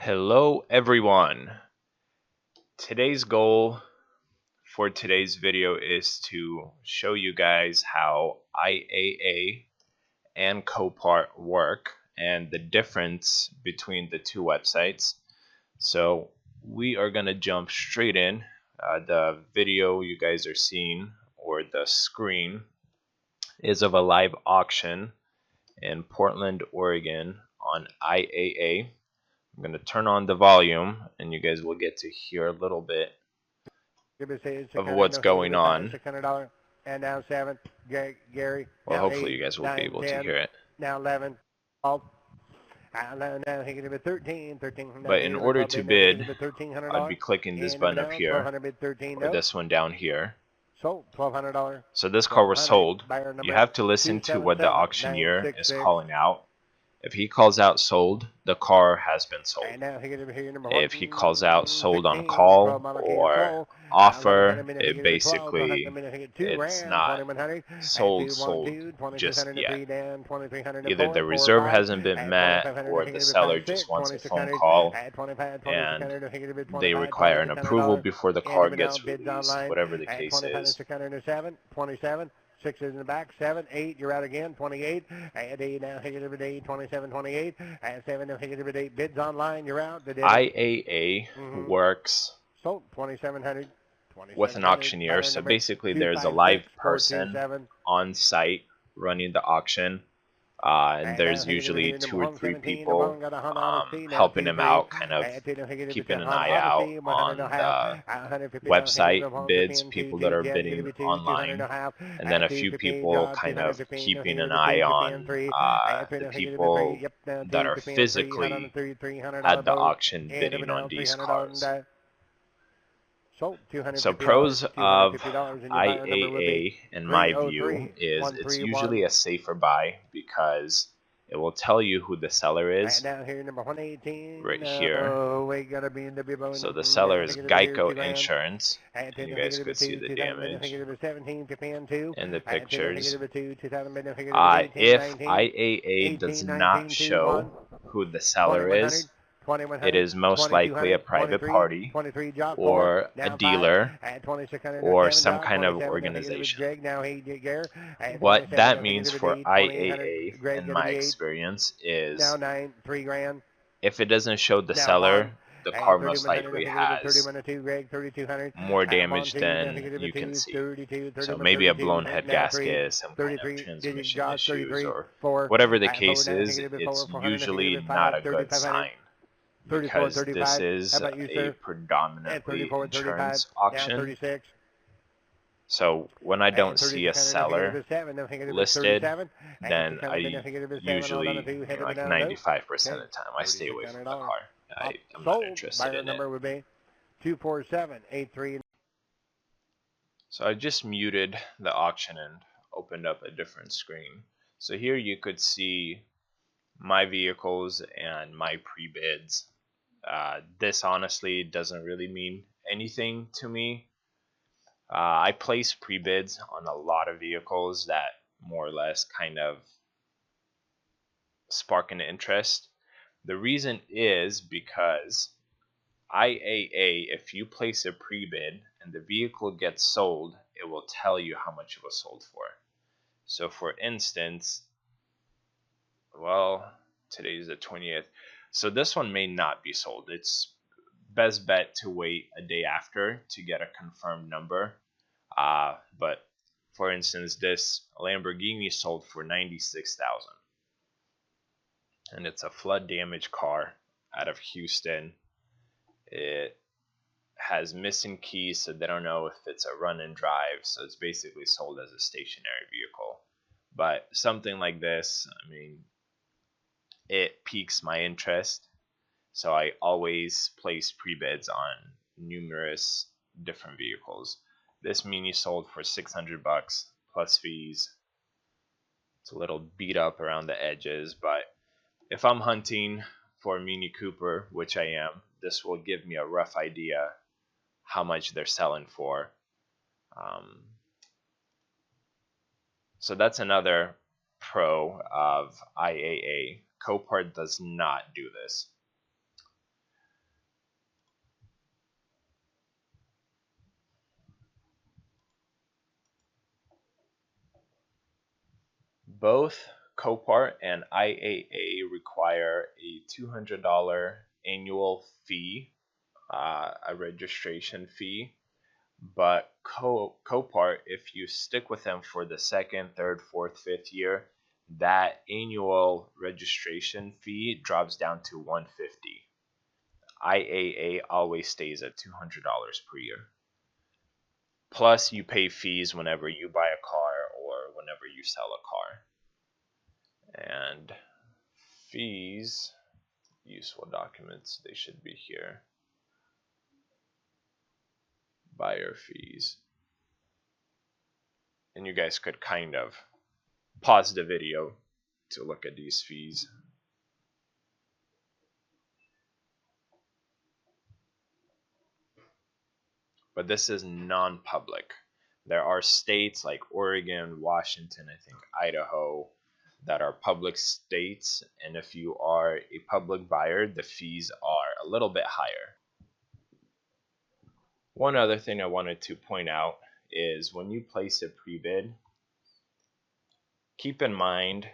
Hello everyone. Today's goal for today's video is to show you guys how IAA and Copart work and the difference between the two websites. So we are going to jump straight in. The video you guys are seeing, or the screen, is of a live auction in Portland, Oregon on IAA. I'm going to turn on the volume and you guys will get to hear a little bit of what's going on. $600 and now 7. Gary. Well, hopefully you guys will be able to hear it. Now 11. 12. Now he can do 13. But in order to bid, I'd be clicking this button up here or this one down here. Sold $1,200. So this car was sold. You have to listen to what the auctioneer is calling out. If he calls out sold, the car has been sold. If he calls out sold on call or offer, it basically, it's not sold just yet. Either the reserve hasn't been met or the seller just wants a phone call and they require an approval before the car gets released, whatever the case is. 6 is in the back, 7, 8, you're out again, 28, and 8 now, hit it every day, 27, 28, and 7 now, hit it every day, bids online, you're out. IAA works sold 2,700 with an auctioneer, so basically there's a live person on site running the auction. And there's usually 2 or 3 people helping him out, kind of keeping an eye out on the website bids, people that are bidding online, and then a few people kind of keeping an eye on the people that are physically at the auction bidding on these cars. So pros of IAA, in my view, is it's usually a safer buy because it will tell you who the seller is right here. So the seller is Geico Insurance, and you guys could see the damage in the pictures. If IAA does not show who the seller is, it is most likely a private party or a dealer or some kind of organization. What that means for IAA, in my experience, is if it doesn't show the seller, the car most likely has more damage than you can see. So maybe a blown head gasket, some kind of transmission issues, or whatever the case is, it's usually not a good sign, because this is a predominantly insurance auction. So when I don't see a seller listed, then I usually, like 95% of the time, I stay away from the car. I'm not interested in it. 24783. So I just muted the auction and opened up a different screen. So here you could see my vehicles and my pre-bids. This honestly doesn't really mean anything to me. I place pre-bids on a lot of vehicles that more or less kind of spark an interest. The reason is because IAA, if you place a pre-bid and the vehicle gets sold, it will tell you how much it was sold for. So for instance, well, today's the 20th. So this one may not be sold. It's best bet to wait a day after to get a confirmed number. But for instance, this Lamborghini sold for $96,000, and it's a flood damaged car out of Houston. It has missing keys, so they don't know if it's a run and drive. So it's basically sold as a stationary vehicle. But something like this, I mean, it piques my interest, so I always place pre-bids on numerous different vehicles. This Mini sold for $600 plus fees. It's a little beat up around the edges, but if I'm hunting for a Mini Cooper, which I am, this will give me a rough idea how much they're selling for. So that's another pro of IAA. Copart does not do this. Both Copart and IAA require a $200 annual fee, a registration fee. But Copart, if you stick with them for the second, third, fourth, fifth year, that annual registration fee drops down to $150. IAA always stays at $200 per year. Plus, you pay fees whenever you buy a car or whenever you sell a car. And fees, useful documents, they should be here. Buyer fees. And you guys could kind of pause the video to look at these fees. But this is non-public. There are states like Oregon, Washington, I think Idaho, that are public states, and if you are a public buyer, the fees are a little bit higher. One other thing I wanted to point out is when you place a pre-bid, keep in mind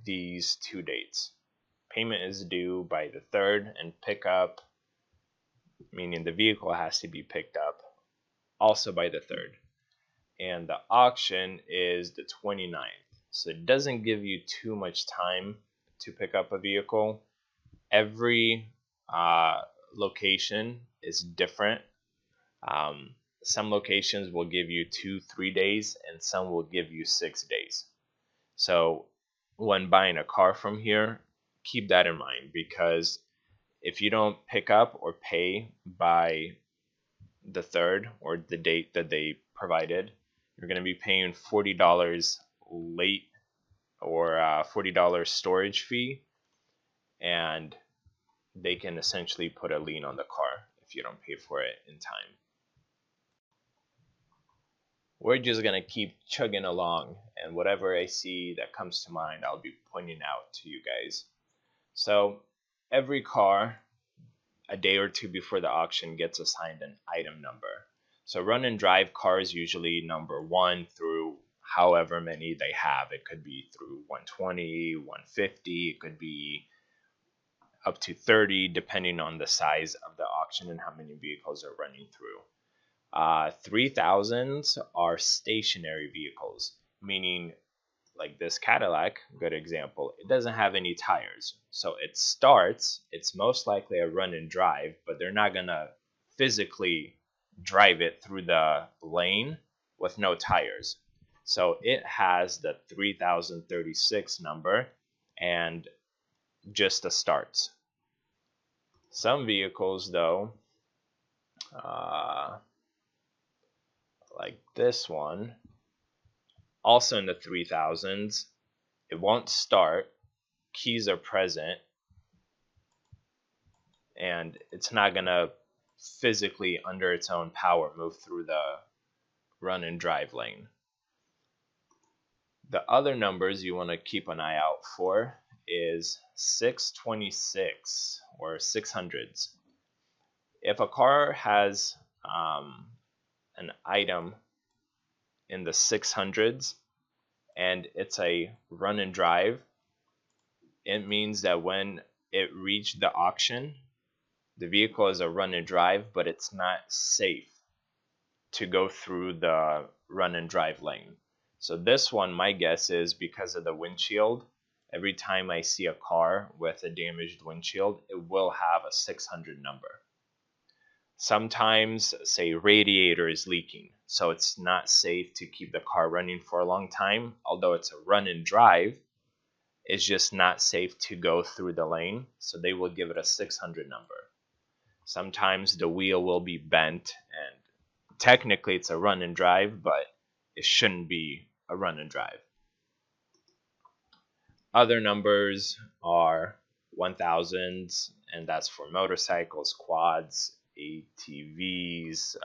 these two dates. Payment is due by the 3rd, and pickup, meaning the vehicle has to be picked up, also by the 3rd. And the auction is the 29th. So it doesn't give you too much time to pick up a vehicle. Every location is different. Some locations will give you 2-3 days, and some will give you 6 days. So when buying a car from here, keep that in mind, because if you don't pick up or pay by the 3rd or the date that they provided, you're going to be paying $40 late or $40 storage fee, and they can essentially put a lien on the car if you don't pay for it in time. We're just going to keep chugging along, and whatever I see that comes to mind, I'll be pointing out to you guys. So every car, a day or two before the auction, gets assigned an item number. So run and drive cars usually number 1 through however many they have. It could be through 120, 150, it could be up to 30, depending on the size of the auction and how many vehicles are running through. 3000s are stationary vehicles, meaning like this Cadillac, good example, it doesn't have any tires. So it starts, it's most likely a run and drive, but they're not going to physically drive it through the lane with no tires. So it has the 3036 number and just the starts. Some vehicles though, like this one, also in the 3000s, it won't start, keys are present, and it's not going to physically under its own power move through the run and drive lane. The other numbers you want to keep an eye out for is 626 or 600s. If a car has an item in the 600s and it's a run and drive, it means that when it reached the auction, the vehicle is a run and drive, but it's not safe to go through the run and drive lane. So this one, my guess is because of the windshield, every time I see a car with a damaged windshield, it will have a 600 number. Sometimes, say, radiator is leaking, so it's not safe to keep the car running for a long time. Although it's a run and drive, it's just not safe to go through the lane, so they will give it a 600 number. Sometimes the wheel will be bent, and technically it's a run and drive, but it shouldn't be a run and drive. Other numbers are 1000s, and that's for motorcycles, quads, ATVs,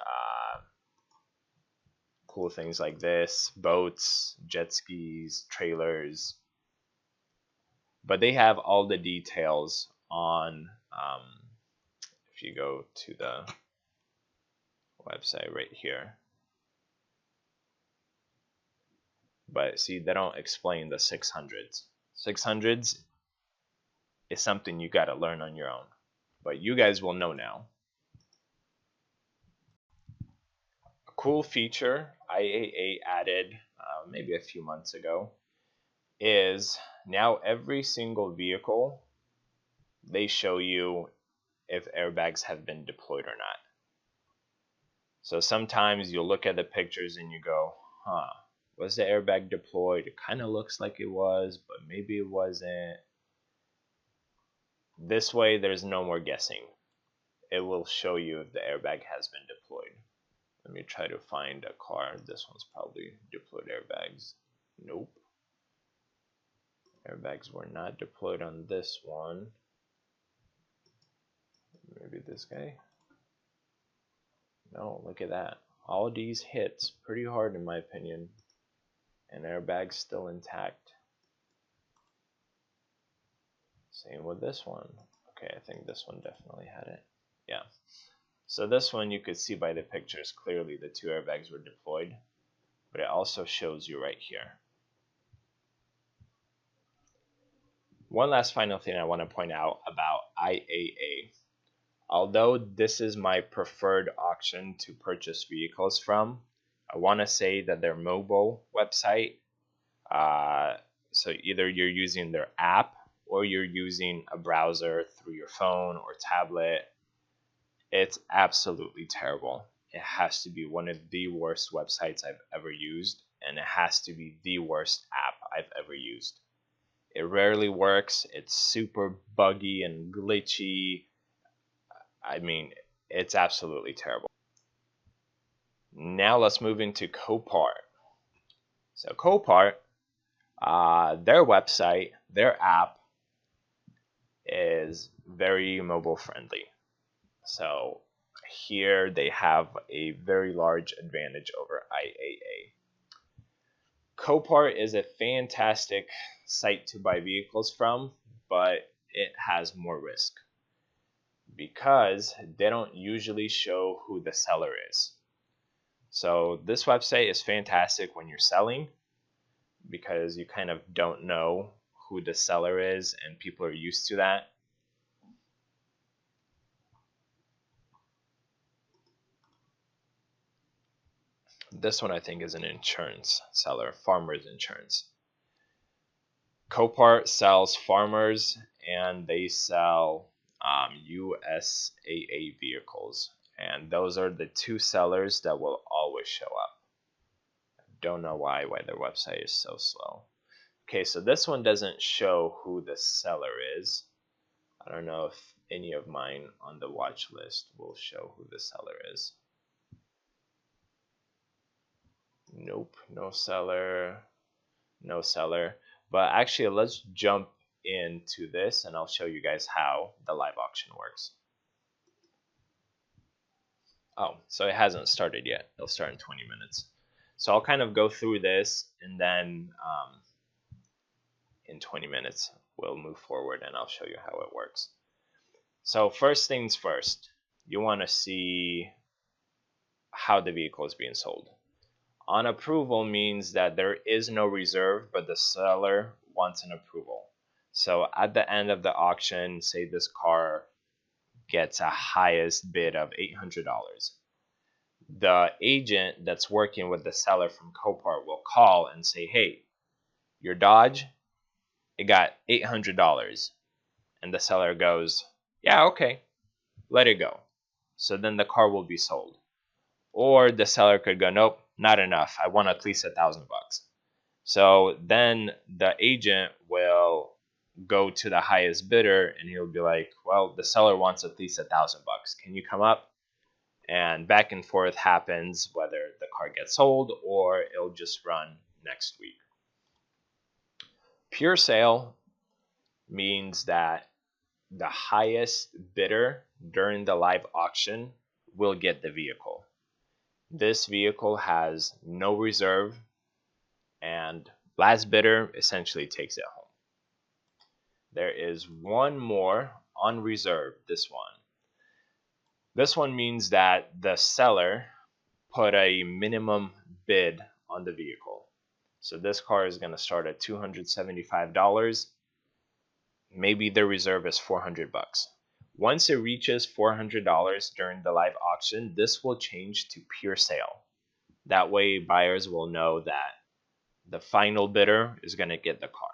cool things like this, boats, jet skis, trailers. But they have all the details on, if you go to the website right here, But see, they don't explain the 600s. 600s is something you got to learn on your own. But you guys will know now. A cool feature IAA added maybe a few months ago is now every single vehicle, they show you if airbags have been deployed or not. So sometimes you'll look at the pictures and you go, was the airbag deployed? It kind of looks like it was, but maybe it wasn't. This way, there's no more guessing. It will show you if the airbag has been deployed. Let me try to find a car. This one's probably deployed airbags. Nope. Airbags were not deployed on this one. Maybe this guy? No, look at that. All these hits pretty hard in my opinion. And airbag's still intact. Same with this one. Okay, I think this one definitely had it. Yeah. So this one you could see by the pictures clearly the two airbags were deployed. But it also shows you right here. One last final thing I want to point out about IAA. Although this is my preferred auction to purchase vehicles from, I want to say that their mobile website, so either you're using their app or you're using a browser through your phone or tablet, it's absolutely terrible. It has to be one of the worst websites I've ever used, and it has to be the worst app I've ever used. It rarely works. It's super buggy and glitchy. I mean, it's absolutely terrible. Now let's move into Copart. So Copart, their website, their app is very mobile friendly. So here they have a very large advantage over IAA. Copart is a fantastic site to buy vehicles from, but it has more risk because they don't usually show who the seller is. So this website is fantastic when you're selling because you kind of don't know who the seller is and people are used to that. This one I think is an insurance seller, Farmers Insurance. Copart sells Farmers and they sell USAA vehicles. And those are the two sellers that will always show up. Don't know why their website is so slow. Okay, so this one doesn't show who the seller is. I don't know if any of mine on the watch list will show who the seller is. Nope, no seller, no seller. But actually, let's jump into this and I'll show you guys how the live auction works. Oh, so it hasn't started yet. It'll start in 20 minutes. So I'll kind of go through this and then in 20 minutes we'll move forward and I'll show you how it works. So first things first, you want to see how the vehicle is being sold. On approval means that there is no reserve, but the seller wants an approval. So at the end of the auction, say this car gets a highest bid of $800. The agent that's working with the seller from Copart will call and say, hey, your Dodge, it got $800. And the seller goes, yeah, okay, let it go. So then the car will be sold. Or the seller could go, nope, not enough. I want at least $1,000. So then the agent will go to the highest bidder and he'll be like, well, the seller wants at least $1,000. Can you come up? And back and forth happens whether the car gets sold or it'll just run next week. Pure sale means that the highest bidder during the live auction will get the vehicle. This vehicle has no reserve and last bidder essentially takes it home. There is one more on reserve, this one. This one means that the seller put a minimum bid on the vehicle. So this car is going to start at $275. Maybe the reserve is $400. Once it reaches $400 during the live auction, this will change to pure sale. That way buyers will know that the final bidder is going to get the car.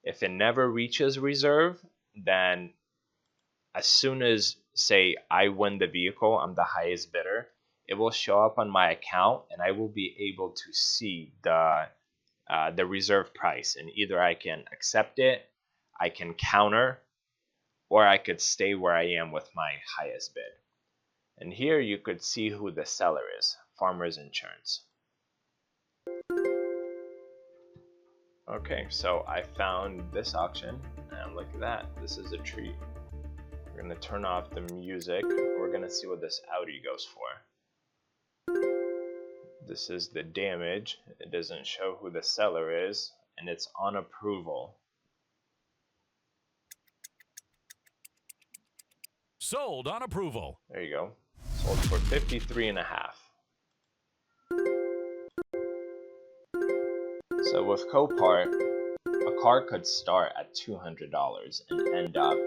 If it never reaches reserve, then as soon as, say, I win the vehicle, I'm the highest bidder, it will show up on my account and I will be able to see the reserve price, and either I can accept it, I can counter, or I could stay where I am with my highest bid. And here you could see who the seller is, Farmers Insurance. Okay, so I found this auction, and look at that, this is a treat. We're going to turn off the music. We're going to see what this Audi goes for. This is the damage. It doesn't show who the seller is, and it's on approval. Sold on approval. There you go. Sold for $53.5. So with Copart, a car could start at $200 and end up,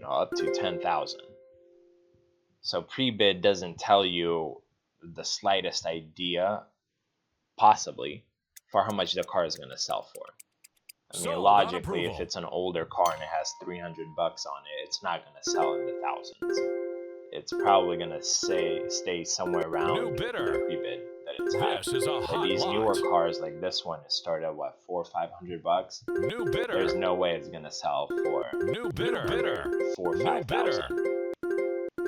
up to $10,000. So pre-bid doesn't tell you the slightest idea, possibly, for how much the car is going to sell for. I mean, logically, if it's an older car and it has $300 on it, it's not going to sell in the thousands. It's probably going to stay somewhere around the pre-bid that it's at. But these newer cars like this one is started at what, $400 or $500? There's no way it's going to sell for $4,000 or $5,000.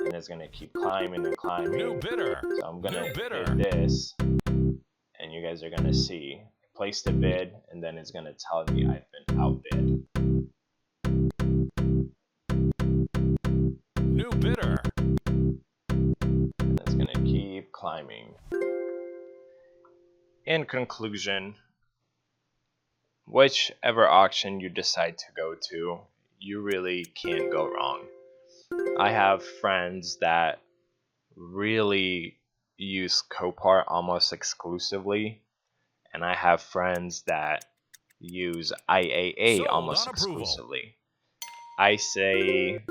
And it's going to keep climbing and climbing. So I'm going to hit this, and you guys are going to see. Place the bid, and then it's going to tell me I've been outbid. New bidder. And it's going to keep climbing. In conclusion, whichever auction you decide to go to, you really can't go wrong. I have friends that really use Copart almost exclusively, and I have friends that use IAA almost exclusively. I say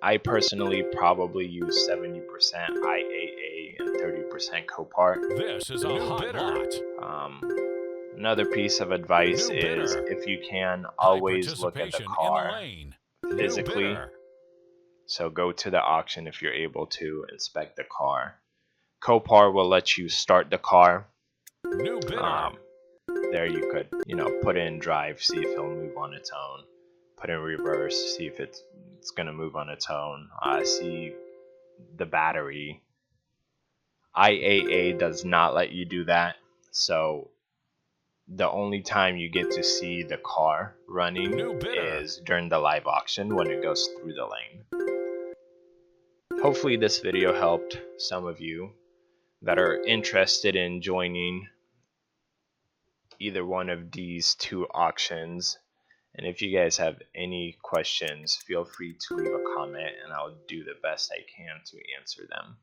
I personally probably use 70% IAA and 30% Copart. This is a hot lot. Another piece of advice is, if you can, always look at the car physically. So go to the auction if you're able to, inspect the car. Copart will let you start the car. There you could, put in drive, see if it'll move on its own. Put in reverse, see if it's gonna move on its own. See the battery. IAA does not let you do that, so the only time you get to see the car running is during the live auction when it goes through the lane. Hopefully this video helped some of you that are interested in joining either one of these two auctions. And if you guys have any questions, feel free to leave a comment and I'll do the best I can to answer them.